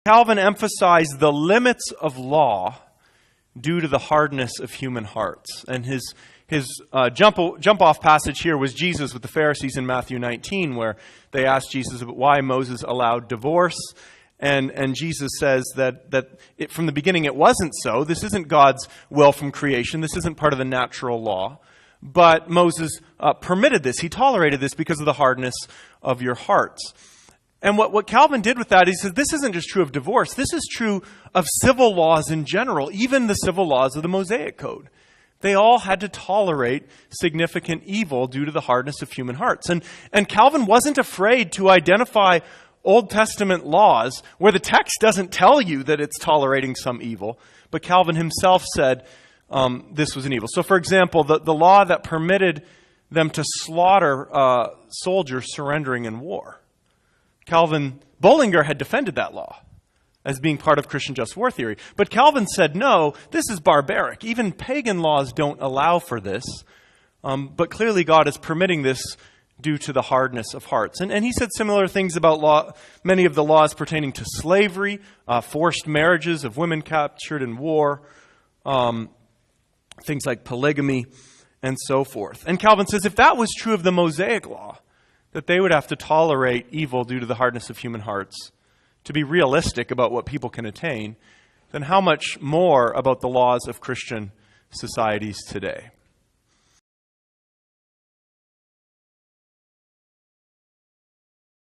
Calvin emphasized the limits of law due to the hardness of human hearts. And his jump-off passage here was Jesus with the Pharisees in Matthew 19, where they asked Jesus about why Moses allowed divorce. And Jesus says that from the beginning it wasn't so. This isn't God's will from creation. This isn't part of the natural law. But Moses permitted this. He tolerated this because of the hardness of your hearts. And what Calvin did with that, he says, this isn't just true of divorce. This is true of civil laws in general, even the civil laws of the Mosaic Code. They all had to tolerate significant evil due to the hardness of human hearts. And Calvin wasn't afraid to identify Old Testament laws where the text doesn't tell you that it's tolerating some evil, but Calvin himself said this was an evil. So, for example, the law that permitted them to slaughter soldiers surrendering in war. Bullinger had defended that law as being part of Christian just war theory. But Calvin said, no, this is barbaric. Even pagan laws don't allow for this. But clearly God is permitting this due to the hardness of hearts. And he said similar things about many of the laws pertaining to slavery, forced marriages of women captured in war, things like polygamy, and so forth. And Calvin says if that was true of the Mosaic law, that they would have to tolerate evil due to the hardness of human hearts, to be realistic about what people can attain, then how much more about the laws of Christian societies today?